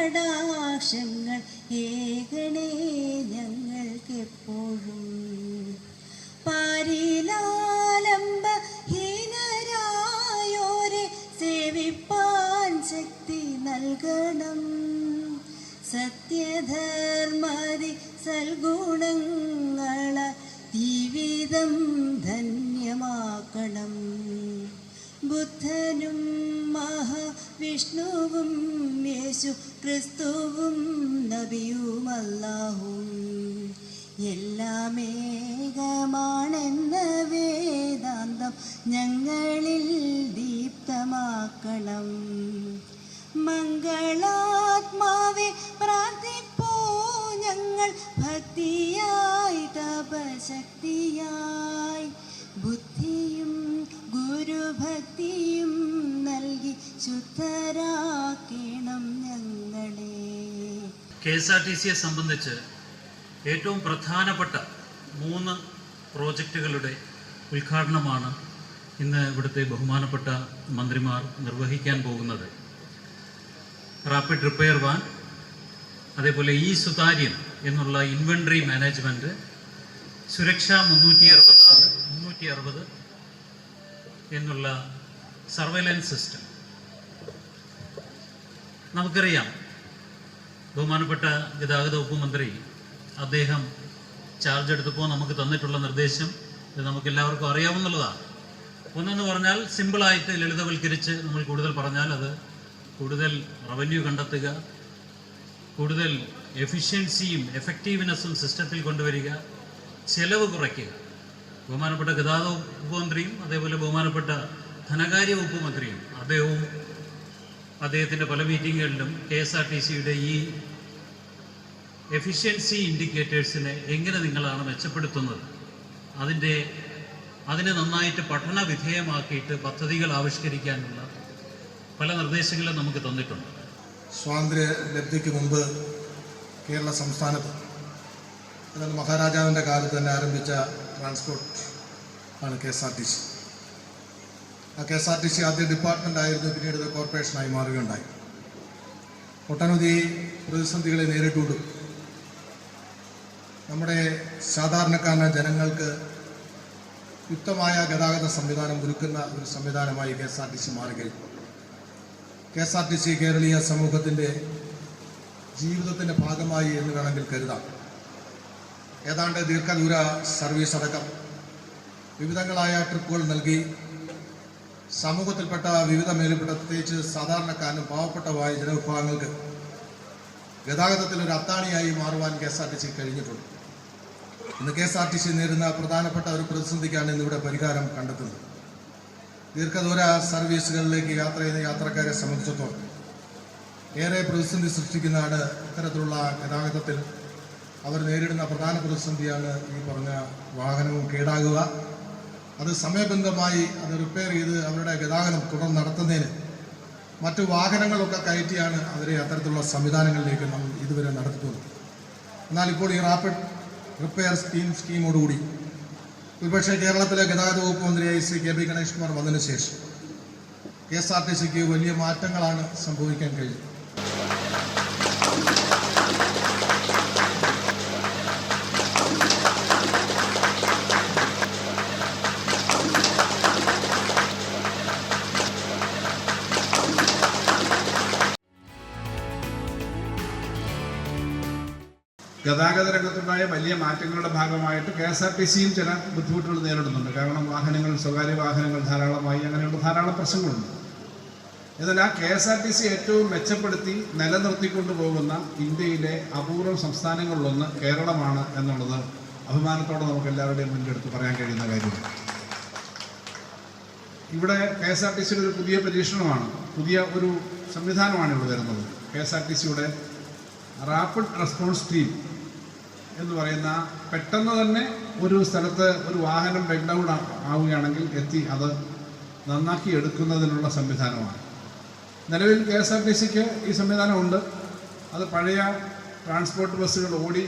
കൃപാകടാക്ഷങ്ങൾ ഏകണേ ഞങ്ങൾക്കെപ്പോഴും. പാരിലാലംബഹീനരായോരെ സേവിപ്പാൻ ശക്തി നൽകണം. സത്യധർമ്മതി സൽഗുണങ്ങള ജീവിതം ധന്യമാക്കണം. ബുദ്ധനും മഹാവിഷ്ണുവും യേശു ക്രിസ്തുവും നബിയുമല്ലാഹും എല്ലാമേകമാണെന്ന വേദാന്തം ഞങ്ങളിൽ ദീപ്തമാക്കണം. മംഗളാത്മാവെ പ്രാർത്ഥിപ്പൂ ഞങ്ങൾ ഭക്തിയായി തപശക്തിയായി ബുദ്ധിയും ഗുരുഭക്തിയും നൽകി ശുദ്ധരാക്കണം ഞങ്ങളെ. KSRTCയെ സംബന്ധിച്ച് ഏറ്റവും പ്രധാനപ്പെട്ട 3 പ്രോജക്റ്റുകളുടെ ഉദ്ഘാടനമാണ് ഇന്ന് ഇവിടുത്തെ ബഹുമാനപ്പെട്ട മന്ത്രിമാർ നിർവഹിക്കാൻ പോകുന്നത്. റാപ്പിഡ് റിപ്പയർ വാൻ, അതേപോലെ ഈ സുതാര്യം എന്നുള്ള ഇൻവെൻട്രി മാനേജ്മെൻറ്റ്, സുരക്ഷ 360 എന്നുള്ള സർവൈലൻസ് സിസ്റ്റം. നമുക്കറിയാം, ബഹുമാനപ്പെട്ട ഗതാഗത വകുപ്പ് മന്ത്രി അദ്ദേഹം ചാർജ് എടുത്തപ്പോൾ നമുക്ക് തന്നിട്ടുള്ള നിർദ്ദേശം ഇത് നമുക്കെല്ലാവർക്കും അറിയാവുന്നതാണ്. ഒന്നെന്ന് പറഞ്ഞാൽ സിമ്പിളായിട്ട് ലളിതവൽക്കരിച്ച് നമ്മൾ കൂടുതൽ പറഞ്ഞാൽ അത് കൂടുതൽ റവന്യൂ കണ്ടെത്തുക, കൂടുതൽ എഫിഷ്യൻസിയും എഫക്റ്റീവ്നെസ്സും സിസ്റ്റത്തിൽ കൊണ്ടുവരിക, ചെലവ് കുറയ്ക്കുക. ബഹുമാനപ്പെട്ട ഗതാഗത വകുപ്പ് മന്ത്രിയും അതേപോലെ ബഹുമാനപ്പെട്ട ധനകാര്യ വകുപ്പ് മന്ത്രിയും അദ്ദേഹത്തിൻ്റെ പല മീറ്റിങ്ങുകളിലും KSRTCയുടെ ഈ എഫിഷ്യൻസി ഇൻഡിക്കേറ്റേഴ്സിനെ എങ്ങനെ നിങ്ങളാണ് മെച്ചപ്പെടുത്തുന്നത്, അതിനെ നന്നായിട്ട് പഠന വിധേയമാക്കിയിട്ട് പദ്ധതികൾ ആവിഷ്കരിക്കാനുള്ള പല നിർദ്ദേശങ്ങളും നമുക്ക് തന്നിട്ടുണ്ട്. സ്വാതന്ത്ര്യ ലബ്ധിക്ക് മുമ്പ് കേരള സംസ്ഥാനത്ത് അതായത് മഹാരാജാവിൻ്റെ കാലത്ത് തന്നെ ആരംഭിച്ച ട്രാൻസ്പോർട്ട് ആണ് KSRTC. ആ KSRTC ആദ്യ ഡിപ്പാർട്ട്മെൻ്റ് ആയിരുന്നു, പിന്നീട് ഇത് കോർപ്പറേഷനായി മാറുകയുണ്ടായി. ഒട്ടനവധി പ്രതിസന്ധികളെ നേരിട്ടുകൊണ്ടും നമ്മുടെ സാധാരണക്കാരനായ ജനങ്ങൾക്ക് യുക്തമായ ഗതാഗത സംവിധാനം ഒരുക്കുന്ന ഒരു സംവിധാനമായി KSRTC മാറുകയും KSRTC കേരളീയ സമൂഹത്തിൻ്റെ ജീവിതത്തിൻ്റെ ഭാഗമായി എന്ന് വേണമെങ്കിൽ കരുതാം. ഏതാണ്ട് ദീർഘദൂര സർവീസ് അടക്കം വിവിധങ്ങളായ ട്രിപ്പുകൾ നൽകി സമൂഹത്തിൽപ്പെട്ട വിവിധ മേഖലപ്പെട്ട പ്രത്യേകിച്ച് സാധാരണക്കാരനും പാവപ്പെട്ടവായ ജനവിഭാഗങ്ങൾക്ക് ഗതാഗതത്തിൽ ഒരു അത്താണിയായി മാറുവാൻ KSRTC കഴിഞ്ഞിട്ടുണ്ട്. ഇന്ന് KSRTC നേരിടുന്ന പ്രധാനപ്പെട്ട ഒരു പ്രതിസന്ധിക്കാണ് ഇന്നിവിടെ പരിഹാരം കണ്ടെത്തുന്നത്. ദീർഘദൂര സർവീസുകളിലേക്ക് യാത്ര ചെയ്യുന്ന യാത്രക്കാരെ സംബന്ധിച്ചിടത്തോളം ഏറെ പ്രതിസന്ധി സൃഷ്ടിക്കുന്നതാണ് ഇത്തരത്തിലുള്ള ഗതാഗതത്തിൽ അവർ നേരിടുന്ന പ്രധാന പ്രതിസന്ധിയാണ് ഈ പറഞ്ഞ വാഹനവും കേടാകുക. അത് സമയബന്ധമായി അത് റിപ്പയർ ചെയ്ത് അവരുടെ ഗതാഗതം തുടർന്ന് നടത്തുന്നതിന് മറ്റു വാഹനങ്ങളൊക്കെ കയറ്റിയാണ് അവരെ അത്തരത്തിലുള്ള സംവിധാനങ്ങളിലേക്ക് നമ്മൾ ഇതുവരെ നടത്തുന്നത്. എന്നാൽ ഇപ്പോൾ ഈ റാപ്പിഡ് റിപ്പയർ സ്കീമോടുകൂടി ഒരുപക്ഷെ കേരളത്തിലെ ഗതാഗത വകുപ്പ് മന്ത്രിയായി ശ്രീ KB ഗണേഷ് കുമാർ വന്നതിന് ശേഷം KSRTCക്ക് വലിയ മാറ്റങ്ങളാണ് സംഭവിക്കാൻ കഴിയുന്നത്. ഗതാഗത രംഗത്തുണ്ടായ വലിയ മാറ്റങ്ങളുടെ ഭാഗമായിട്ട് KSRTCയും ചില ബുദ്ധിമുട്ടുകൾ നേരിടുന്നുണ്ട്. കാരണം സ്വകാര്യ വാഹനങ്ങൾ ധാരാളമായി, അങ്ങനെയുള്ള ധാരാളം പ്രശ്നങ്ങളുണ്ട്. എന്നാൽ ആ KSRTC ഏറ്റവും മെച്ചപ്പെടുത്തി നിലനിർത്തിക്കൊണ്ടു പോകുന്ന ഇന്ത്യയിലെ അപൂർവ സംസ്ഥാനങ്ങളിലൊന്ന് കേരളമാണ് എന്നുള്ളത് അഭിമാനത്തോടെ നമുക്ക് എല്ലാവരുടെയും മുൻകെടുത്ത് പറയാൻ കഴിയുന്ന കാര്യമാണ്. ഇവിടെ KSRTCയുടെ ഒരു പുതിയ പരീക്ഷണമാണ്, പുതിയ ഒരു സംവിധാനമാണ് ഇവിടെ വരുന്നത്. KSRTCയുടെ റാപ്പിഡ് റെസ്പോൺസ് ടീം എന്ന് പറയുന്ന പെട്ടെന്ന് തന്നെ ഒരു സ്ഥലത്ത് ഒരു വാഹനം ബ്രേക്ക് ഡൗൺ ആവുകയാണെങ്കിൽ എത്തി അത് നന്നാക്കി എടുക്കുന്നതിനുള്ള സംവിധാനമാണ്. നിലവിൽ KSRTCക്ക് ഈ സംവിധാനമുണ്ട്. അത് പഴയ ട്രാൻസ്പോർട്ട് ബസ്സുകൾ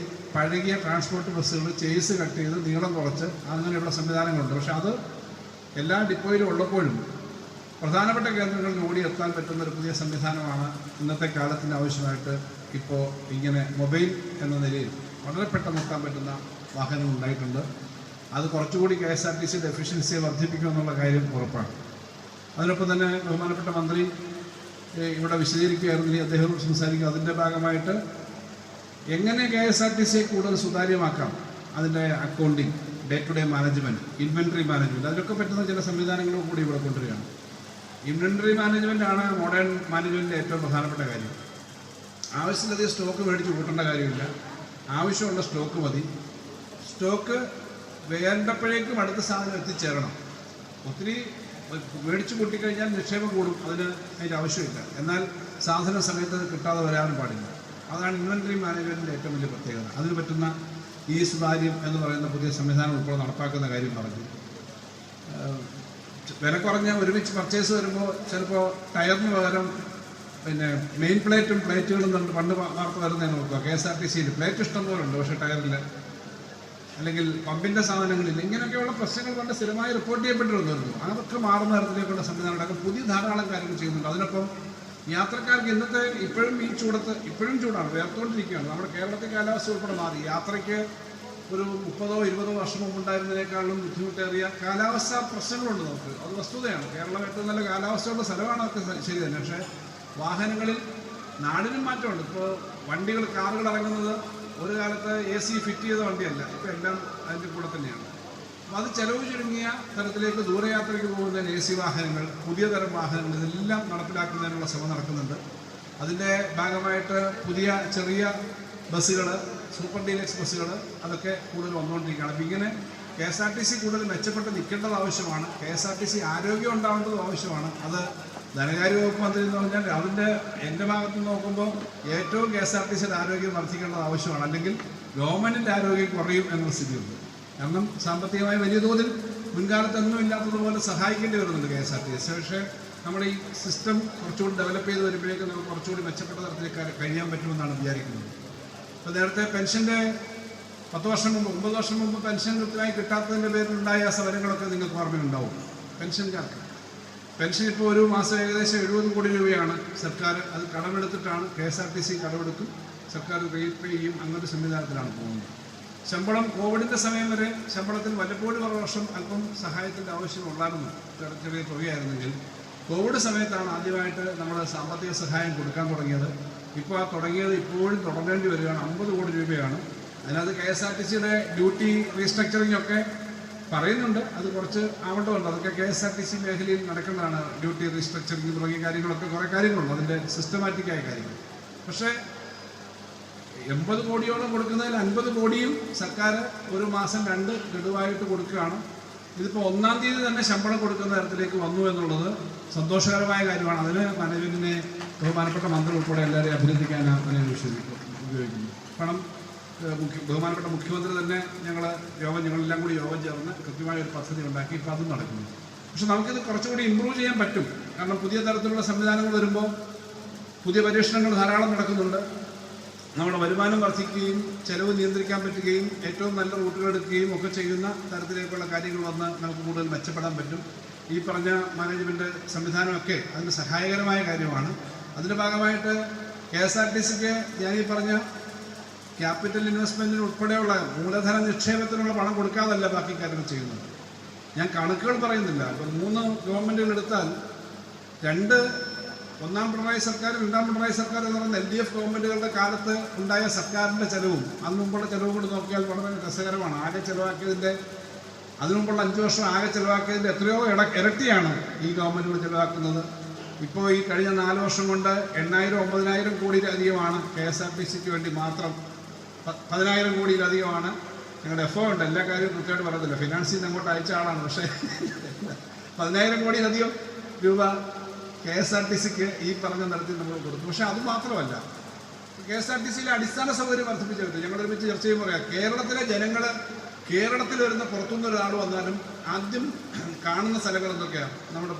പഴകിയ ട്രാൻസ്പോർട്ട് ബസ്സുകൾ ചേസ് കട്ട് ചെയ്ത് നീളം കുറച്ച് അങ്ങനെയുള്ള സംവിധാനങ്ങളുണ്ട്. പക്ഷെ അത് എല്ലാ ഡിപ്പോയിലും ഉള്ളപ്പോഴും പ്രധാനപ്പെട്ട കേന്ദ്രങ്ങളിൽ ഓടിയെത്താൻ പറ്റുന്ന ഒരു പുതിയ സംവിധാനമാണ് ഇന്നത്തെ കാലത്തിന് ആവശ്യമായിട്ട് ഇപ്പോൾ ഇങ്ങനെ മൊബൈൽ എന്ന നിലയിൽ വളരെ പെട്ടെന്ന് എത്താൻ പറ്റുന്ന വാഹനങ്ങൾ ഉണ്ടായിട്ടുണ്ട്. അത് കുറച്ചുകൂടി KSRTCയുടെ എഫിഷ്യൻസിയെ വർദ്ധിപ്പിക്കുമെന്നുള്ള കാര്യം ഉറപ്പാണ്. അതിനൊപ്പം തന്നെ ബഹുമാനപ്പെട്ട മന്ത്രി ഇവിടെ വിശദീകരിക്കുകയായിരുന്നില്ല, അദ്ദേഹം സംസാരിക്കുക. അതിൻ്റെ ഭാഗമായിട്ട് എങ്ങനെ KSRTCയെ കൂടുതൽ സുതാര്യമാക്കാം, അതിൻ്റെ accounting, day to day management, inventory management, അതിലൊക്കെ പറ്റുന്ന ചില സംവിധാനങ്ങളും കൂടി ഇവിടെ കൊണ്ടുവരികയാണ്. ഇൻവെൻട്രി മാനേജ്മെൻ്റ് ആണ് മോഡേൺ മാനേജ്മെൻറ്റിൻ്റെ ഏറ്റവും പ്രധാനപ്പെട്ട കാര്യം. ആവശ്യത്തിലധികം സ്റ്റോക്ക് മേടിച്ച് കൂട്ടേണ്ട കാര്യമില്ല, ആവശ്യമുള്ള സ്റ്റോക്ക് മതി. സ്റ്റോക്ക് വേണ്ടപ്പോഴേക്കും അടുത്ത സാധനം എത്തിച്ചേരണം. ഒത്തിരി മേടിച്ചു കൂട്ടിക്കഴിഞ്ഞാൽ നിക്ഷേപം കൂടും, അതിൻ്റെ ആവശ്യമില്ല. എന്നാൽ സാധന സമയത്ത് കിട്ടാതെ വരാനും പാടില്ല. അതാണ് ഇൻവെൻട്രി മാനേജ്മെൻറ്റിൻ്റെ ഏറ്റവും വലിയ പ്രത്യേകത. അതിന് പറ്റുന്ന ഈ സുതാര്യം എന്ന് പറയുന്ന പുതിയ സംവിധാനം ഉൾപ്പെടെ നടപ്പാക്കുന്ന കാര്യം പറഞ്ഞു. വില കുറഞ്ഞ ഒരുമിച്ച് പർച്ചേസ് വരുമ്പോൾ ചിലപ്പോൾ ടയറിന് പകരം പിന്നെ മെയിൻ പ്ലേറ്റുകളും പണ്ട് വാർത്ത വരുന്നതെന്ന് നോക്കുക. KSRTCയിൽ പ്ലേറ്റ് ഇഷ്ടം പോലെ ഉണ്ട്, പക്ഷേ ടയറിൽ അല്ലെങ്കിൽ പമ്പിൻ്റെ സാധനങ്ങളിൽ ഇങ്ങനെയൊക്കെയുള്ള പ്രശ്നങ്ങൾ കൊണ്ട് സ്ഥിരമായി റിപ്പോർട്ട് ചെയ്യപ്പെട്ടിരുന്നു. അതൊക്കെ മാറുന്ന തരത്തിലേക്കുള്ള സംവിധാനം ഉണ്ടാക്കും. പുതിയ ധാരാളം കാര്യങ്ങൾ ചെയ്യുന്നുണ്ട്. അതിനൊപ്പം യാത്രക്കാർക്ക് ഇന്നത്തെ ഇപ്പോഴും ഈ ചൂടത്ത് ഇപ്പോഴും ചൂടാണ്, വേർത്തുകൊണ്ടിരിക്കുകയാണ്. നമ്മുടെ കേരളത്തിൽ കാലാവസ്ഥ ഉൾപ്പെടെ മാറി. യാത്രയ്ക്ക് ഒരു 30-20 വർഷം മുമ്പുണ്ടായിരുന്നതിനേക്കാളും ബുദ്ധിമുട്ടേറിയ കാലാവസ്ഥാ പ്രശ്നങ്ങളുണ്ട് നമുക്ക്. അത് വസ്തുതയാണ്. കേരളം ഏറ്റവും നല്ല കാലാവസ്ഥയുള്ള സ്ഥലമാണ്, അതൊക്കെ ശരി തന്നെ. പക്ഷേ വാഹനങ്ങളിൽ നാടിനും മാറ്റമുണ്ട്. ഇപ്പോൾ വണ്ടികൾ, കാറുകൾ ഇറങ്ങുന്നത് ഒരു കാലത്ത് AC ഫിറ്റ് ചെയ്ത വണ്ടിയല്ല, ഇപ്പോൾ എല്ലാം അതിൻ്റെ കൂടെ തന്നെയാണ്. അപ്പോൾ അത് ചെലവ് ചുരുങ്ങിയ തരത്തിലേക്ക് ദൂരയാത്രയ്ക്ക് പോകുന്നതിന് AC വാഹനങ്ങൾ, പുതിയ തരം വാഹനങ്ങൾ, ഇതെല്ലാം നടപ്പിലാക്കുന്നതിനുള്ള ശ്രമം നടക്കുന്നുണ്ട്. അതിൻ്റെ ഭാഗമായിട്ട് പുതിയ ചെറിയ ബസ്സുകൾ, സൂപ്പർ ഡീലക്സ് ബസ്സുകൾ, അതൊക്കെ കൂടുതൽ വന്നുകൊണ്ടിരിക്കുകയാണ്. അപ്പോൾ ഇങ്ങനെ KSRTC കൂടുതൽ മെച്ചപ്പെട്ട് നിൽക്കേണ്ടത് ആവശ്യമാണ്. KSRTC ആരോഗ്യം ഉണ്ടാവേണ്ടതും ആവശ്യമാണ്. അത് ധനകാര്യ വകുപ്പ് മന്ത്രി എന്ന് പറഞ്ഞാൽ അതിൻ്റെ എൻ്റെ ഭാഗത്ത് നിന്ന് നോക്കുമ്പോൾ ഏറ്റവും KSRTCയുടെ ആരോഗ്യം വർദ്ധിക്കേണ്ടത് ആവശ്യമാണ്. അല്ലെങ്കിൽ ഗവൺമെൻറ്റിൻ്റെ ആരോഗ്യം കുറയും എന്നുള്ള സ്ഥിതിയുണ്ട്. കാരണം സാമ്പത്തികമായി വലിയ തോതിൽ മുൻകാലത്തൊന്നും ഇല്ലാത്തതുപോലെ സഹായിക്കേണ്ടി വരുന്നുണ്ട് KSRTC. പക്ഷേ നമ്മുടെ ഈ സിസ്റ്റം കുറച്ചുകൂടി ഡെവലപ്പ് ചെയ്ത് വരുമ്പോഴേക്കും നമുക്ക് കുറച്ചുകൂടി മെച്ചപ്പെട്ട തരത്തിലേക്ക് കഴിയാൻ പറ്റുമെന്നാണ് വിചാരിക്കുന്നത്. അപ്പോൾ നേരത്തെ പെൻഷൻ്റെ 10 വർഷം മുമ്പ് 9 വർഷം മുമ്പ് പെൻഷൻ കൃത്യമായി കിട്ടാത്തതിൻ്റെ പേരിലുണ്ടായ സമരങ്ങളൊക്കെ നിങ്ങൾക്ക് ഓർമ്മയുണ്ടാവും. പെൻഷൻകാർക്ക് പെൻഷൻ ഇപ്പോൾ ഒരു മാസം ഏകദേശം 70 കോടി രൂപയാണ് സർക്കാർ. അത് കടമെടുത്തിട്ടാണ്, KSRTC കടമെടുക്കും, സർക്കാർ റീപേ ചെയ്യും. അങ്ങനൊരു സംവിധാനത്തിലാണ് പോകുന്നത്. ശമ്പളം കോവിഡിൻ്റെ സമയം വരെ ശമ്പളത്തിൽ വല്ലപ്പോഴും ഒരു വർഷം അല്പം സഹായത്തിൻ്റെ ആവശ്യമുണ്ടായിരുന്നു, ചെറിയ തുകയായിരുന്നെങ്കിൽ. കോവിഡ് സമയത്താണ് ആദ്യമായിട്ട് നമ്മൾ സാമ്പത്തിക സഹായം കൊടുക്കാൻ തുടങ്ങിയത്. ഇപ്പോൾ ആ തുടങ്ങിയത് ഇപ്പോഴും തുടങ്ങേണ്ടി വരികയാണ്. 50 കോടി രൂപയാണ്. അതിനകത്ത് KSRTCയുടെ ഡ്യൂട്ടി റീസ്ട്രക്ചറിങ് ഒക്കെ പറയുന്നുണ്ട്. അത് കുറച്ച് ആവേണ്ടതുണ്ട്. അതൊക്കെ KSRTC മേഖലയിൽ നടക്കേണ്ടതാണ്. ഡ്യൂട്ടി റീസ്ട്രക്ചറിങ് തുടങ്ങിയ കാര്യങ്ങളൊക്കെ കുറേ കാര്യങ്ങളുണ്ട്, അതിൻ്റെ സിസ്റ്റമാറ്റിക്കായ കാര്യങ്ങൾ. പക്ഷേ 80 കോടിയോളം കൊടുക്കുന്നതിൽ 50 കോടിയും സർക്കാർ ഒരു മാസം 2 ഗഡുവായിട്ട് കൊടുക്കുകയാണ്. ഇതിപ്പോൾ 1-ാം തീയതി തന്നെ ശമ്പളം കൊടുക്കുന്ന തരത്തിലേക്ക് വന്നു എന്നുള്ളത് സന്തോഷകരമായ കാര്യമാണ്. അതിന് മാനേജ്മെൻറ്റിനെ ബഹുമാനപ്പെട്ട മന്ത്രി ഉൾപ്പെടെ എല്ലാവരെയും അഭിനന്ദിക്കാനാണ് അതിനെ ഉപയോഗിക്കുന്നത്. കാരണം ബഹുമാനപ്പെട്ട മുഖ്യമന്ത്രി തന്നെ ഞങ്ങളെല്ലാം കൂടി യോഗം ചേർന്ന് കൃത്യമായ ഒരു പദ്ധതി ഉണ്ടാക്കി. ഇപ്പോൾ അതും നടക്കുന്നു. പക്ഷെ നമുക്കിത് കുറച്ചുകൂടി ഇമ്പ്രൂവ് ചെയ്യാൻ പറ്റും. കാരണം പുതിയ തരത്തിലുള്ള സംവിധാനങ്ങൾ വരുമ്പോൾ പുതിയ പരീക്ഷണങ്ങൾ ധാരാളം നടക്കുന്നുണ്ട്. നമ്മുടെ വരുമാനം വർദ്ധിക്കുകയും ചെലവ് നിയന്ത്രിക്കാൻ പറ്റുകയും ഏറ്റവും നല്ല റൂട്ടുകൾ എടുക്കുകയും ഒക്കെ ചെയ്യുന്ന തരത്തിലേക്കുള്ള കാര്യങ്ങൾ വന്ന് നമുക്ക് കൂടുതൽ മെച്ചപ്പെടാൻ പറ്റും. ഈ പറഞ്ഞ മാനേജ്മെൻറ്റ് സംവിധാനമൊക്കെ അതിന് സഹായകരമായ കാര്യമാണ്. അതിൻ്റെ ഭാഗമായിട്ട് KSRTCക്ക് ഞാനീ പറഞ്ഞ ക്യാപിറ്റൽ ഇൻവെസ്റ്റ്മെൻറ്റിന് ഉൾപ്പെടെയുള്ള മൂലധന നിക്ഷേപത്തിനുള്ള പണം കൊടുക്കാതല്ല ബാക്കി കാര്യങ്ങൾ ചെയ്യുന്നത്. ഞാൻ കണക്കുകൾ പറയുന്നില്ല. അപ്പോൾ 3 ഗവൺമെൻറ്റുകൾ എടുത്താൽ 2 ഒന്നാം പിണറായി സർക്കാർ, 2ാം പിണറായി സർക്കാർ എന്ന് പറയുന്ന LDF ഗവൺമെൻറ്റുകളുടെ കാലത്ത് ഉണ്ടായ സർക്കാരിൻ്റെ ചെലവും അതിന് മുമ്പുള്ള ചെലവും കൂടി നോക്കിയാൽ വളരെ രസകരമാണ്. ആകെ ചിലവാക്കിയതിൻ്റെ അതിനു മുമ്പുള്ള 5 വർഷം ആകെ ചിലവാക്കിയതിൻ്റെ എത്രയോ ഇരട്ടിയാണ് ഈ ഗവൺമെൻറ്റുകൾ ചിലവാക്കുന്നത്. ഇപ്പോൾ ഈ കഴിഞ്ഞ 4 വർഷം കൊണ്ട് 8,000-9,000 കോടിയിലധികമാണ് KSRTCക്ക് വേണ്ടി മാത്രം. 10,000 കോടിയിലധികമാണ്. ഞങ്ങളുടെ FO ഉണ്ട്, എല്ലാ കാര്യവും കൃത്യമായിട്ട് പറയത്തില്ല, ഫിനാൻസിൽ നിന്ന് അങ്ങോട്ട് അയച്ച ആളാണ്. പക്ഷേ 10,000 കോടിയിലധികം രൂപ KSRTCക്ക് ഈ പറഞ്ഞ തരത്തിൽ നമ്മൾ കൊടുത്തു. പക്ഷേ അത് മാത്രമല്ല, KSRTCയിലെ അടിസ്ഥാന സൗകര്യം വർദ്ധിപ്പിച്ചെടുത്തു. ഞങ്ങളൊരുമിച്ച് ചർച്ച ചെയ്യുമ്പോൾ പറയാം, കേരളത്തിലെ ജനങ്ങൾ, കേരളത്തിൽ വരുന്ന പുറത്തുനിന്ന് ഒരാൾ വന്നാലും ആദ്യം കാണുന്ന സ്ഥലങ്ങൾ എന്തൊക്കെയാണ്? നമ്മുടെ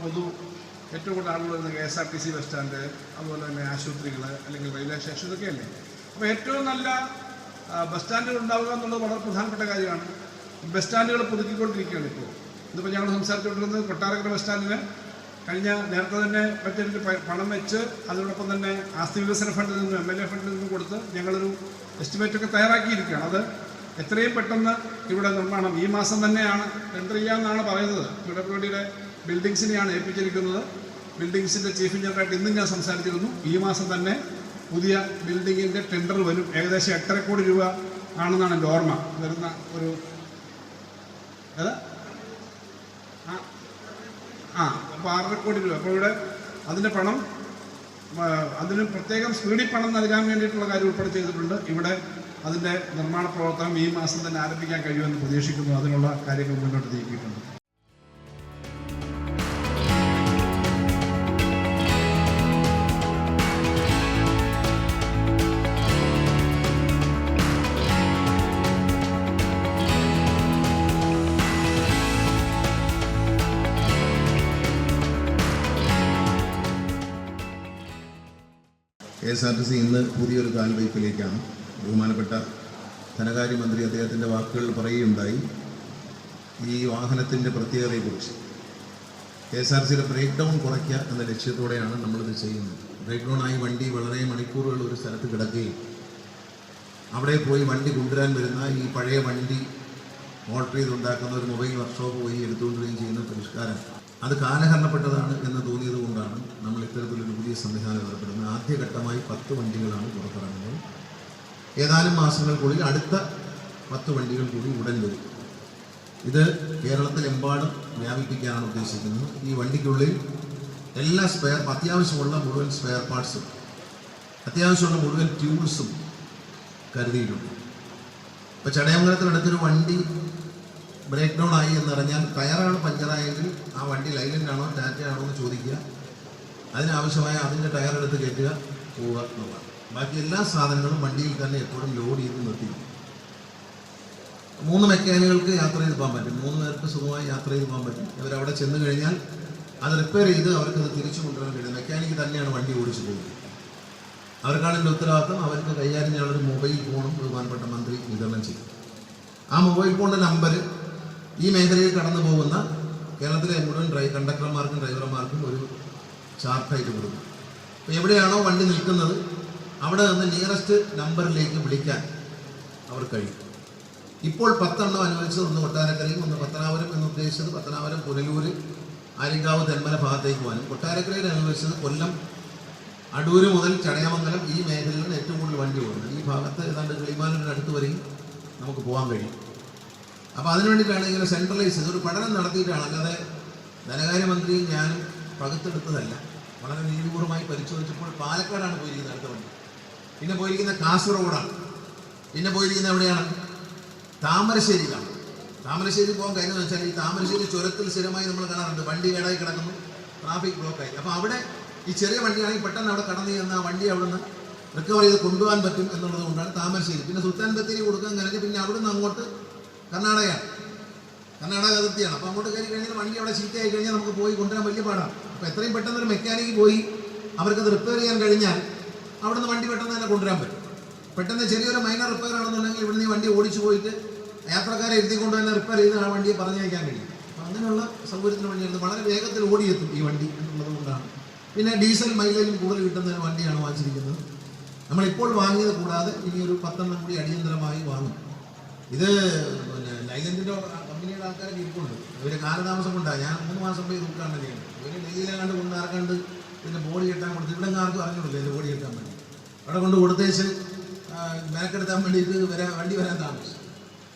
ഏറ്റവും കൂടുതൽ ആളുകൾ വരുന്ന KSRTC ബസ് സ്റ്റാൻഡ്, അതുപോലെ തന്നെ ആശുപത്രികൾ, അല്ലെങ്കിൽ റെയിൽവേ സ്റ്റേഷൻ, ഇതൊക്കെയല്ലേ. അപ്പോൾ ഏറ്റവും നല്ല ബസ് സ്റ്റാൻഡുകൾ ഉണ്ടാവുക എന്നുള്ളത് വളരെ പ്രധാനപ്പെട്ട കാര്യമാണ്. ബസ് സ്റ്റാൻഡുകൾ പുതുക്കിക്കൊണ്ടിരിക്കുകയാണ് ഇപ്പോൾ. ഇതിപ്പോൾ ഞങ്ങൾ സംസാരിച്ചുകൊണ്ടിരുന്നത് കൊട്ടാരക്കര ബസ് സ്റ്റാൻഡിന് നേരത്തെ തന്നെ ബഡ്ജറ്റിൽ പണം വെച്ച് അതോടൊപ്പം തന്നെ ആസ്തി വികസന ഫണ്ടിൽ നിന്നും MLA ഫണ്ടിൽ നിന്നും കൊടുത്ത് ഞങ്ങളൊരു എസ്റ്റിമേറ്റൊക്കെ തയ്യാറാക്കിയിരിക്കുകയാണ്. അത് എത്രയും പെട്ടെന്ന് ഇവിടെ നിർമ്മാണം ഈ മാസം തന്നെയാണ് ടെൻഡർ ചെയ്യാമെന്നാണ് പറയുന്നത്. PWDയുടെ ബിൽഡിങ്സിനെയാണ് ഏൽപ്പിച്ചിരിക്കുന്നത്. ബിൽഡിങ്സിൻ്റെ ചീഫ് എഞ്ചിനീയറായിട്ട് ഇന്നും ഞാൻ സംസാരിച്ചിരുന്നു. ഈ മാസം തന്നെ പുതിയ ബിൽഡിങ്ങിൻ്റെ ടെൻഡർ വരും. ഏകദേശം 8.5 കോടി രൂപ ആണെന്നാണ് എൻ്റെ ഓർമ്മ വരുന്ന ഒരു അപ്പോൾ 6.5 കോടി രൂപ. അപ്പോൾ ഇവിടെ അതിൻ്റെ പണം അതിന് പ്രത്യേകം സ്പീഡിൽ പണം നൽകാൻ വേണ്ടിയിട്ടുള്ള കാര്യം ഉൾപ്പെടെ ചെയ്തിട്ടുണ്ട്. ഇവിടെ അതിൻ്റെ നിർമ്മാണ പ്രവർത്തനം ഈ മാസം തന്നെ ആരംഭിക്കാൻ കഴിയുമെന്ന് പ്രതീക്ഷിക്കുന്നു. അതിനുള്ള കാര്യങ്ങൾ മുന്നോട്ട് നീക്കിയിട്ടുണ്ട്. KSRTC ഇന്ന് പുതിയൊരു കാൽവയ്പിലേക്കാണ്. ബഹുമാനപ്പെട്ട ധനകാര്യമന്ത്രി അദ്ദേഹത്തിൻ്റെ വാക്കുകളിൽ പറയുകയുണ്ടായി ഈ വാഹനത്തിൻ്റെ പ്രത്യേകതയെക്കുറിച്ച്. KSRTCയുടെ ബ്രേക്ക് ഡൗൺ കുറയ്ക്കുക എന്ന ലക്ഷ്യത്തോടെയാണ് നമ്മളിത് ചെയ്യുന്നത്. ബ്രേക്ക് ഡൗൺ ആയി വണ്ടി വളരെ മണിക്കൂറുകൾ ഒരു സ്ഥലത്ത് കിടക്കുകയും അവിടെ പോയി വണ്ടി കൊണ്ടുവരാൻ വരുന്ന ഈ പഴയ വണ്ടി ഓൾട്ടർ ചെയ്തുണ്ടാക്കുന്ന ഒരു മൊബൈൽ വർക്ക്ഷോപ്പ് പോയി എടുത്തുകൊണ്ടുവരികയും ചെയ്യുന്ന പരിഷ്കാരം അത് കാലഹരണപ്പെട്ടതാണ് എന്ന് തോന്നിയത് കൊണ്ടാണ് നമ്മൾ ഇത്തരത്തിലൊരു പുതിയ സംവിധാനം ഏർപ്പെടുന്നത്. ആദ്യഘട്ടമായി 10 വണ്ടികളാണ് പുറത്തിറങ്ങുന്നത്. ഏതാനും മാസങ്ങൾക്കുള്ളിൽ അടുത്ത 10 വണ്ടികൾ കൂടി ഉടൻ വരും. ഇത് കേരളത്തിലെമ്പാടും വ്യാപിപ്പിക്കാനാണ് ഉദ്ദേശിക്കുന്നത്. ഈ വണ്ടിക്കുള്ളിൽ എല്ലാ അത്യാവശ്യമുള്ള മുഴുവൻ സ്പെയർ പാർട്സും അത്യാവശ്യമുള്ള മുഴുവൻ ട്യൂൾസും കരുതിയിട്ടുണ്ട്. ഇപ്പോൾ ചടയമംഗലത്തിനടുത്തൊരു വണ്ടി ബ്രേക്ക് ഡൗൺ ആയി എന്നറിഞ്ഞാൽ ടയറാണ് പഞ്ചറായെങ്കിൽ ആ വണ്ടി ലൈലൻ്റാണോ ടാറ്റയാണോ എന്ന് ചോദിക്കുക, അതിനാവശ്യമായ അതിൻ്റെ ടയർ എടുത്ത് കയറ്റുക, പോവുക എന്നുള്ളതാണ്. ബാക്കി എല്ലാ സാധനങ്ങളും വണ്ടിയിൽ തന്നെ എപ്പോഴും ലോഡ് ചെയ്ത് നിർത്തിയിരിക്കും. 3 മെക്കാനികൾക്ക് യാത്ര ചെയ്ത് പോകാൻ പറ്റും. 3 പേർക്ക് സുഖമായി യാത്ര ചെയ്ത് പോകാൻ പറ്റും. ഇവരവിടെ ചെന്ന് കഴിഞ്ഞാൽ അത് റിപ്പയർ ചെയ്ത് അവർക്കത് തിരിച്ചു കൊണ്ടുവരാൻ കഴിയും. മെക്കാനിക്ക് തന്നെയാണ് വണ്ടി ഓടിച്ചു പോകുന്നത്. അവർക്കാണ് എൻ്റെ ഉത്തരവാദിത്വം. അവർക്ക് കൈകാര്യം ചെയ്യാനുള്ളൊരു മൊബൈൽ ഫോണും ബഹുമാനപ്പെട്ട മന്ത്രി വിതരണം ചെയ്യും. ആ മൊബൈൽ ഫോണിൻ്റെ നമ്പർ ഈ മേഖലയിൽ കടന്നു പോകുന്ന കേരളത്തിലെ മുഴുവൻ കണ്ടക്ടർമാർക്കും ഡ്രൈവർമാർക്കും ഒരു ചാർട്ടായിട്ട് കൊടുക്കും. അപ്പോൾ എവിടെയാണോ വണ്ടി നിൽക്കുന്നത് അവിടെ നിന്ന് നിയറസ്റ്റ് നമ്പറിലേക്ക് വിളിക്കാൻ അവർ കഴിയും. ഇപ്പോൾ 10 എണ്ണം അനുവദിച്ചത്, ഒന്ന് കൊട്ടാരക്കരയും ഒന്ന് പത്തനാപുരം എന്ന് ഉദ്ദേശിച്ചത് പത്തനാപുരം, പുനലൂർ, ആര്യങ്കാവ്, തെന്മല ഭാഗത്തേക്ക് പോകാനും, കൊട്ടാരക്കരയിൽ അനുവദിച്ചത് കൊല്ലം, അടൂര് മുതൽ ചടയമംഗലം ഈ മേഖലകളിൽ ഏറ്റവും കൂടുതൽ വണ്ടി ഓടുന്നത്. ഈ ഭാഗത്ത് ഏതാണ്ട് കിളിമാനൂരിൻ്റെ അടുത്ത് വരെയും നമുക്ക് പോകാൻ കഴിയും. അപ്പോൾ അതിനു വേണ്ടിയിട്ടാണ് ഇങ്ങനെ സെൻട്രലൈസ് ചെയ്ത് ഒരു പഠനം നടത്തിയിട്ടാണ്. അല്ലാതെ ധനകാര്യമന്ത്രിയും ഞാനും പകുത്തെടുത്തതല്ല. വളരെ നീതിപൂർവമായി പരിശോധിച്ചപ്പോൾ പാലക്കാടാണ് പോയിരിക്കുന്നത് അടുത്ത വണ്ടി. പിന്നെ പോയിരിക്കുന്ന കാസർഗോഡാണ്. പിന്നെ പോയിരിക്കുന്നത് എവിടെയാണ്? താമരശ്ശേരിയിലാണ്. താമരശ്ശേരി പോകാൻ കഴിഞ്ഞതെന്ന് വെച്ചാൽ ഈ താമരശ്ശേരി ചുരത്തിൽ സ്ഥിരമായി നമ്മൾ കാണാറുണ്ട് വണ്ടി കേടായി കിടക്കുന്നു, ട്രാഫിക് ബ്ലോക്കായി. അപ്പോൾ അവിടെ ഈ ചെറിയ വണ്ടിയാണെങ്കിൽ പെട്ടെന്ന് അവിടെ കടന്നു ചെന്ന് ആ വണ്ടി അവിടെ നിന്ന് റിക്കവർ ചെയ്ത് കൊണ്ടുപോകാൻ പറ്റും എന്നുള്ളത് കൊണ്ടാണ് താമരശ്ശേരി. പിന്നെ സുൽത്താൻ ബത്തേരി കൊടുക്കാൻ കഴിഞ്ഞ് പിന്നെ അവിടെ നിന്ന് അങ്ങോട്ട് കർണാടക അതിർത്തിയാണ്. അപ്പോൾ അങ്ങോട്ട് കയറി കഴിഞ്ഞാൽ വണ്ടി അവിടെ ചീത്തയായി കഴിഞ്ഞാൽ നമുക്ക് പോയി കൊണ്ടുവരാൻ വലിയ പാടാണ്. അപ്പോൾ എത്രയും പെട്ടെന്ന് ഒരു മെക്കാനിക്ക് പോയി അവർക്കത് റിപ്പയർ ചെയ്യാൻ കഴിഞ്ഞാൽ അവിടെ നിന്ന് വണ്ടി പെട്ടെന്ന് തന്നെ കൊണ്ടുവരാൻ പറ്റും. പെട്ടെന്ന് ചെറിയൊരു മൈനർ റിപ്പയർ ആണെന്നുണ്ടെങ്കിൽ ഇവിടുന്ന് ഈ വണ്ടി ഓടിച്ചു പോയിട്ട് യാത്രക്കാരെ എഴുതിക്കൊണ്ട് തന്നെ റിപ്പയർ ചെയ്ത് ആ വണ്ടിയെ പറഞ്ഞയക്കാൻ കഴിയും. അപ്പോൾ അങ്ങനെയുള്ള സൗകര്യത്തിന് വേണ്ടിയാണ് വളരെ വേഗത്തിൽ ഓടിയെത്തും ഈ വണ്ടി എന്നുള്ളത് കൊണ്ടാണ്. പിന്നെ ഡീസൽ മൈലേജും കൂടുതൽ കിട്ടുന്ന ഒരു വണ്ടിയാണ് വാങ്ങിച്ചിരിക്കുന്നത്. നമ്മളിപ്പോൾ വാങ്ങിയത് കൂടാതെ ഇനി ഒരു 10 എണ്ണം കൂടി അടിയന്തരമായി വാങ്ങും. ഇത് പിന്നെ ലൈലൻഡിൻ്റെ കമ്പനിയുടെ ആൾക്കാരൊക്കെ ഇരിപ്പുണ്ട്. ഇവർ കാലതാമസം കൊണ്ടാണ്. ഞാൻ 3 മാസം പോയി നോക്കുകയാണ് ചെയ്യുന്നത്. ഇവർ ഡൽഹിയിലെങ്ങാണ്ട് കൊണ്ടാർക്കാണ്ട് ഇതിൻ്റെ ബോഡി കെട്ടാൻ കൊടുത്ത് ഇവിടെ ആർക്കും അറിഞ്ഞിട്ടില്ല ഇതിൻ്റെ ബോഡി കെട്ടാൻ വേണ്ടി. അവിടെ കൊണ്ട് കൊടുത്തേച്ച് മെനക്കെടുത്താൻ വേണ്ടിയിട്ട് വണ്ടി വരാൻ താമസിച്ചു.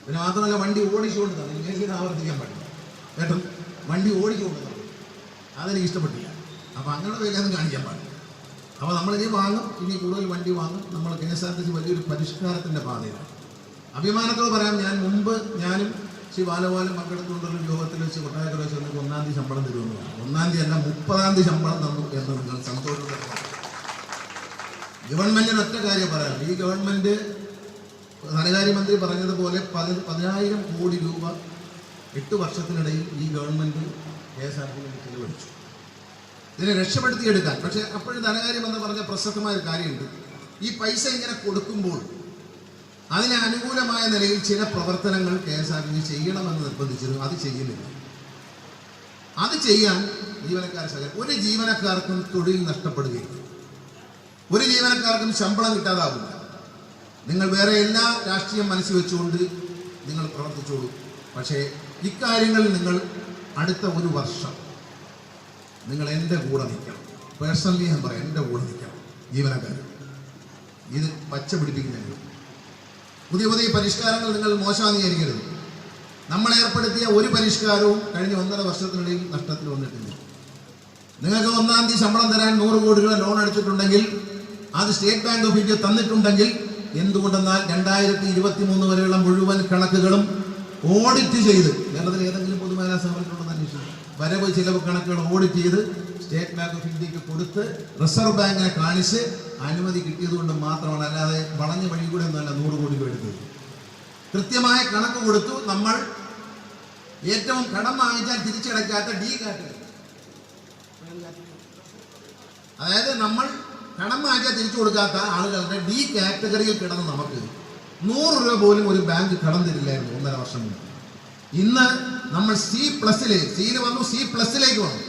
പിന്നെ മാത്രമല്ല വണ്ടി ഓടിച്ചുകൊണ്ട് തന്നെ എനിക്ക് ആവർത്തിക്കാൻ പറ്റില്ല കേട്ടോ. വണ്ടി ഓടിച്ചുകൊണ്ട് തന്നെ അതെനിക്ക് ഇഷ്ടപ്പെട്ടില്ല. അപ്പോൾ അങ്ങനെയുള്ള വേലയൊന്നും കാണിക്കാൻ പാടില്ല. അപ്പോൾ നമ്മളിനി വാങ്ങും, ഇനി കൂടുതൽ വണ്ടി വാങ്ങും. നമ്മൾ KSRTC വലിയൊരു പരിഷ്കാരത്തിൻ്റെ പാതയിലാണ്. അഭിമാനത്തോട് പറയാം, ഞാനും ശ്രീ ബാലഗോപാലും പങ്കെടുത്തുകൊണ്ടൊരു യോഗത്തിൽ വെച്ച് കൊട്ടാരക്കര വെച്ച് വന്നിട്ട് 1-ാം തീയതി ശമ്പളം തരുമെന്ന് പറഞ്ഞു. 1-ാം തീയതി അല്ല 30-ാം തീയതി ശമ്പളം തന്നു എന്ന് നിങ്ങൾ സന്തോഷത്തോടെ ഗവൺമെൻറ്റിന് ഒറ്റ കാര്യം പറയാം. ഈ ഗവൺമെൻറ് ധനകാര്യമന്ത്രി പറഞ്ഞതുപോലെ 10,000 കോടി രൂപ 8 വർഷത്തിനിടയിൽ ഈ ഗവൺമെൻറ് KSRTCക്ക് ചെലവഴിച്ചു ഇതിനെ രക്ഷപ്പെടുത്തിയെടുക്കാൻ. പക്ഷേ അപ്പോഴും ധനകാര്യമന്ത്രി പറഞ്ഞ പ്രസക്തമായ കാര്യമുണ്ട്. ഈ പൈസ ഇങ്ങനെ കൊടുക്കുമ്പോൾ അതിന് അനുകൂലമായ നിലയിൽ ചില പ്രവർത്തനങ്ങൾ KSRTC ചെയ്യണമെന്ന് നിർബന്ധിച്ചിരുന്നു. അത് ചെയ്യുന്നില്ല. അത് ചെയ്യാൻ ജീവനക്കാരെ സഹായിക്കും. ഒരു ജീവനക്കാർക്കും തൊഴിൽ നഷ്ടപ്പെടുകയില്ല, ഒരു ജീവനക്കാർക്കും ശമ്പളം കിട്ടാതാവില്ല. നിങ്ങൾ വേറെ എല്ലാ രാഷ്ട്രീയം മനസ്സിൽ വെച്ചുകൊണ്ട് നിങ്ങൾ പ്രവർത്തിച്ചോളൂ. പക്ഷേ ഇക്കാര്യങ്ങളിൽ നിങ്ങൾ അടുത്ത ഒരു വർഷം നിങ്ങൾ എൻ്റെ കൂടെ നിൽക്കണം. പേഴ്സണലി ഞാൻ പറയാം, എൻ്റെ കൂടെ നിൽക്കണം ജീവനക്കാർ. ഇത് പച്ച പിടിപ്പിക്കുന്നില്ല. പുതിയ പുതിയ പരിഷ്കാരങ്ങൾ നിങ്ങൾ മോശമാണെന്ന് വിചാരിക്കരുത്. നമ്മൾ ഏർപ്പെടുത്തിയ ഒരു പരിഷ്കാരവും കഴിഞ്ഞ 1.5 വർഷത്തിനിടയിൽ നഷ്ടത്തിൽ വന്നിട്ടില്ല. നിങ്ങൾക്ക് 1-ാം തീയതി ശമ്പളം തരാൻ 100 കോടി രൂപ ലോൺ എടുത്തിട്ടുണ്ടെങ്കിൽ അത് സ്റ്റേറ്റ് ബാങ്ക് ഓഫ് ഇന്ത്യ തന്നിട്ടുണ്ടെങ്കിൽ എന്തുകൊണ്ടെന്നാൽ 2023 വരെയുള്ള മുഴുവൻ കണക്കുകളും ഓഡിറ്റ് ചെയ്ത്, കേരളത്തിൽ ഏതെങ്കിലും പൊതുമേഖലാ സ്ഥാപനത്തിലുണ്ടെന്ന് അന്വേഷിച്ചു, വരവ് ചിലവ് കണക്കുകൾ ഓഡിറ്റ് ചെയ്ത് സ്റ്റേറ്റ് ബാങ്ക് ഓഫ് ഇന്ത്യക്ക് കൊടുത്ത് റിസർവ് ബാങ്കിനെ കാണിച്ച് അനുമതി കിട്ടിയത് കൊണ്ട് മാത്രമാണ്. അല്ലാതെ വളഞ്ഞ വഴി കൂടെ ഒന്നുമല്ല 100 കോടി രൂപ എടുത്തത്. കൃത്യമായ കണക്ക് കൊടുത്തു. നമ്മൾ ഏറ്റവും കടം വാങ്ങിച്ചാൽ തിരിച്ചടയ്ക്കാത്ത ഡി കാറ്റഗറി, അതായത് നമ്മൾ കടം വാങ്ങിച്ചാൽ തിരിച്ചു കൊടുക്കാത്ത ആളുകളുടെ ഡി കാറ്റഗറിയിൽ കിടന്ന് നമുക്ക് 100 രൂപ പോലും ഒരു ബാങ്ക് കടം തരില്ലായിരുന്നു 1.5 വർഷം മുമ്പ്. ഇന്ന് നമ്മൾ സിയിൽ വന്നു, C+ലേക്ക് വന്നു.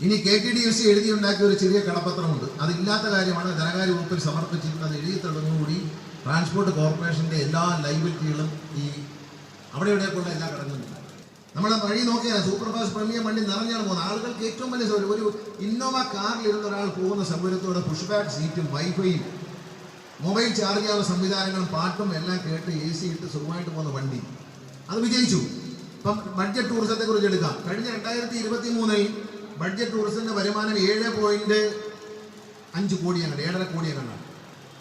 ഇനി KTDFC എഴുതിയുണ്ടാക്കിയ ഒരു ചെറിയ കടപ്പത്രമുണ്ട്, അതില്ലാത്ത കാര്യമാണ്. ധനകാര്യ വകുപ്പിൽ സമർപ്പിച്ചിട്ടുണ്ട്. അത് എഴുതി തള്ളുന്നതോടുകൂടി ട്രാൻസ്പോർട്ട് കോർപ്പറേഷൻ്റെ എല്ലാ ലൈബിലിറ്റികളും ഈ അവിടെ ഇവിടെയൊക്കെയുള്ള എല്ലാ കടങ്ങളുണ്ട്. നമ്മളെ വഴി നോക്കിയാൽ സൂപ്പർ ഫാസ്റ്റ് പ്രീമിയം വണ്ടി നിറഞ്ഞാണ് പോകുന്നത്. ആളുകൾക്ക് ഏറ്റവും വലിയ സൗകര്യം, ഒരു ഇന്നോവ കാറിലിരുന്ന ഒരാൾ പോകുന്ന സൗകര്യത്തോടെ പുഷ് ബാക്ക് സീറ്റും വൈഫൈയും മൊബൈൽ ചാർജ് ചെയ്യാനുള്ള സംവിധാനങ്ങളും പാട്ടും എല്ലാം കേട്ട് AC ഇട്ട് സുഖമായിട്ട് പോകുന്ന വണ്ടി. അത് വിജയിച്ചു. ഇപ്പം ബഡ്ജറ്റ് ടൂറിസത്തെ കുറിച്ച് എടുക്കാം. കഴിഞ്ഞ 2023 ബഡ്ജറ്റ് ടൂറിസത്തിന്റെ വരുമാനം 7.5 കോടിയാണ്, 7.5 കോടിയാണ്.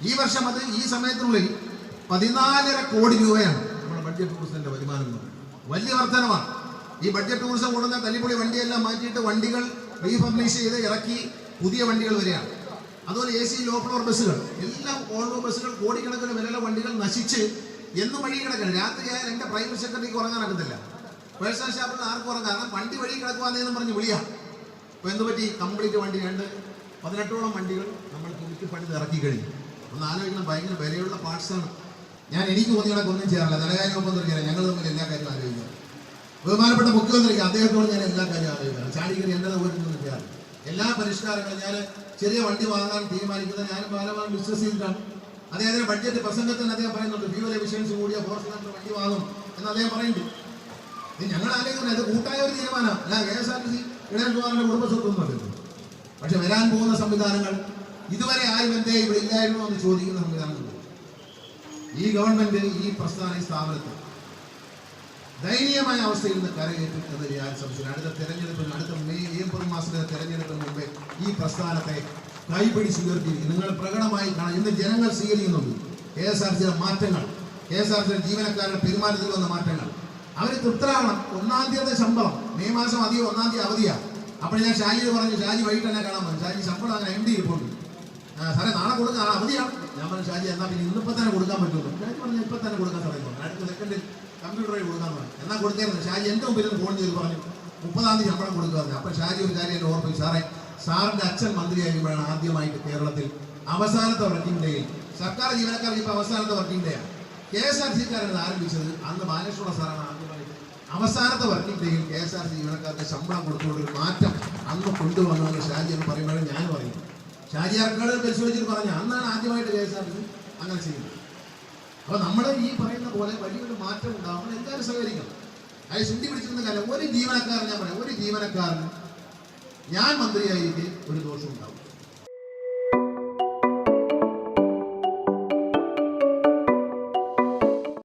ഈ വർഷം അത് ഈ സമയത്തിനുള്ളിൽ 14.5 കോടി രൂപയാണ് നമ്മുടെ ബഡ്ജറ്റ് ടൂറിസത്തിന്റെ വരുമാനം എന്ന് പറയുന്നത്. വലിയ വർധനമാണ്. ഈ ബഡ്ജറ്റ് ടൂറിസം കൊണ്ടുവന്ന തല്ലിപ്പൊളി വണ്ടിയെല്ലാം മാറ്റിയിട്ട് വണ്ടികൾ റീഫർണിഷ് ചെയ്ത് ഇറക്കി പുതിയ വണ്ടികൾ വരികയാണ്. അതുപോലെ AC ലോ ഫ്ലോർ ബസ്സുകൾ, എല്ലാം ഓൾവോ ബസ്സുകൾ, കോടിക്കണക്കിന് വിലയുള്ള വണ്ടികൾ നശിച്ച് എന്നും വഴി കിടക്കണം. രാത്രിയായാൽ എൻ്റെ പ്രൈവറ്റ് സെക്രട്ടറിക്ക് ഉറങ്ങാനാക്കത്തില്ല, പേഴ്സണൽ സ്റ്റാഫിൽ ആർക്കും ഉറങ്ങാം. കാരണം വണ്ടി വഴി കിടക്കുവാന്നേന്നും പറഞ്ഞ് വിളിയാം. അപ്പോൾ എന്തുപറ്റി? കംപ്ലീറ്റ് വണ്ടി 18ഓളം വണ്ടികൾ നമ്മൾ തുരുക്കി പണിത് ഇറക്കി കഴിഞ്ഞു. ഒന്ന് ആലോചിക്കണം, ഭയങ്കര വിലയുള്ള പാർട്സാണ്. എനിക്ക് തോന്നിയാൽ ഒന്നും ചെയ്യാറില്ല, ധനകാര്യം ഒപ്പം തരികയാണ്. ഞങ്ങൾ തമ്മിൽ എല്ലാ കാര്യവും ആലോചിക്കാം. ബഹുമാനപ്പെട്ട മുഖ്യമന്ത്രിക്ക് അദ്ദേഹത്തോട് ഞാൻ എല്ലാ കാര്യവും ആലോചിക്കണം. ചാടിക്കറി എൻ്റെ ദൂരത്തൊന്നും ചെയ്യാറ്. എല്ലാ പരിഷ്കാരങ്ങളും ഞാൻ ചെറിയ വണ്ടി വാങ്ങാൻ തീരുമാനിക്കുന്നത് ഞാനും ബാലവാൻ ബിസിനസ് ചെയ്തിട്ടാണ്. അദ്ദേഹത്തിന്റെ ബഡ്ജറ്റ് പ്രസംഗത്തിന് അദ്ദേഹം പറയുന്നുണ്ട്, ഫ്യൂവൽ എഫിഷ്യൻസി കൂടിയ 4 സിലിണ്ടർ വണ്ടി വാങ്ങും എന്ന് അദ്ദേഹം പറയുന്നുണ്ട്. ഇത് ഞങ്ങൾ ആലോചിക്കുന്നത് ഇത് കൂട്ടായ ഒരു തീരുമാനം. ഞാൻ KSRTC ഇടയൻകുമാറിന്റെ കുടുംബസ്വത്തൊന്നും പറയുന്നു. പക്ഷെ വരാൻ പോകുന്ന സംവിധാനങ്ങൾ ഇതുവരെ ആരും എന്തേ ഇവിടെ ഇല്ലായിരുന്നോ എന്ന് ചോദിക്കുന്ന സംവിധാനങ്ങളുണ്ട്. ഈ ഗവൺമെന്റ് ഈ പ്രസ്ഥാന സ്ഥാപനത്തിൽ ദയനീയമായ അവസ്ഥയിൽ നിന്ന് കരകയറ്റുന്നത് ഞാൻ സംശയം. അടുത്ത തെരഞ്ഞെടുപ്പിന്, അടുത്ത ഏപ്രിൽ മാസത്തിലെ തെരഞ്ഞെടുപ്പിന് മുമ്പേ ഈ പ്രസ്ഥാനത്തെ കൈപിടിച്ചുയർത്തിയിരിക്കും. നിങ്ങൾ പ്രകടമായി കാണാം. ഇന്ന് ജനങ്ങൾ സ്വീകരിക്കുന്നുണ്ട് KSRTCയുടെ മാറ്റങ്ങൾ, KSRTCയുടെ ജീവനക്കാരുടെ പെരുമാറ്റത്തിൽ വന്ന മാറ്റങ്ങൾ. അവർ തൃപ്തരാവണം. 1-ാം തീയതി ശമ്പളം, മെയ് മാസം 1-ാം തീയതി അവധിയാണ്. അപ്പോൾ ഞാൻ ഷാജിയോട് പറഞ്ഞു, ഷാജി വൈകിട്ട് തന്നെ കാണാൻ പറഞ്ഞു. ഷാജി ശമ്പളം അങ്ങനെ MD റിപ്പോർട്ട്, സാറേ നാളെ കൊടുക്കാൻ അവധിയാണ്. ഞാൻ പറഞ്ഞു, ഷാജി എന്നാൽ പിന്നെ ഇന്നിപ്പോൾ തന്നെ കൊടുക്കാൻ പറ്റുമല്ലോ. ഷാജി പറഞ്ഞു ഇപ്പം തന്നെ കൊടുക്കാൻ പറയുന്നു, അടുത്ത സെക്കൻഡിൽ കമ്പ്യൂട്ടറിൽ കൊടുക്കാൻ പറഞ്ഞു. എന്നാൽ കൊടുക്കായിരുന്നു. ഷാജി എൻ്റെ മുമ്പിൽ ഫോൺ ചെയ്ത് പറഞ്ഞു 30-ാം തീയതി ശമ്പളം കൊടുക്കാമെന്ന്. അപ്പം ഷാജി ഒരു കാര്യം എന്നെ ഓർമ്മിച്ചു, സാറേ സാറിൻ്റെ അച്ഛൻ മന്ത്രിയായിരിക്കുമ്പോഴാണ് ആദ്യമായിട്ട് കേരളത്തിൽ അവസാനത്തെ വർക്കിംഗ് ഡേയിൽ, സർക്കാർ ജീവനക്കാർക്ക് ഇപ്പോൾ അവസാനത്തെ വർക്കിംഗ് ഡേ ആണ്, KSRTCക്കാരാണ് ആരംഭിച്ചത്. അന്ന് ബാലകൃഷ്ണ സാറാണ് ആദ്യമായിട്ട് അവസാനത്തെ വർക്കിംഗ് ഡേയിൽ KSRTC ജീവനക്കാർക്ക് ശമ്പളം കൊടുത്തുകൊണ്ടൊരു മാറ്റം അന്ന് കൊണ്ടുവന്നതെന്ന് ഷാജി എന്ന് പറയുമ്പോഴും ഞാൻ പറയും. ഷാജി ആർക്കാട് പരിശോധിച്ചിട്ട് പറഞ്ഞു അന്നാണ് ആദ്യമായിട്ട് KSRTC അങ്ങനെ ചെയ്യുന്നത്. അപ്പോൾ നമ്മൾ ഈ പറയുന്ന പോലെ വലിയൊരു മാറ്റം ഉണ്ടാകുമ്പോൾ എല്ലാവരും സഹകരിക്കണം. അത് ചുണ്ടി പിടിച്ചിരുന്ന കാര്യം ഒരു ജീവനക്കാരൻ, ഞാൻ പറയാം, ഒരു ജീവനക്കാരൻ ഞാൻ മന്ത്രിയായിരിക്കെ ഒരു ദോഷം ഉണ്ടാവും.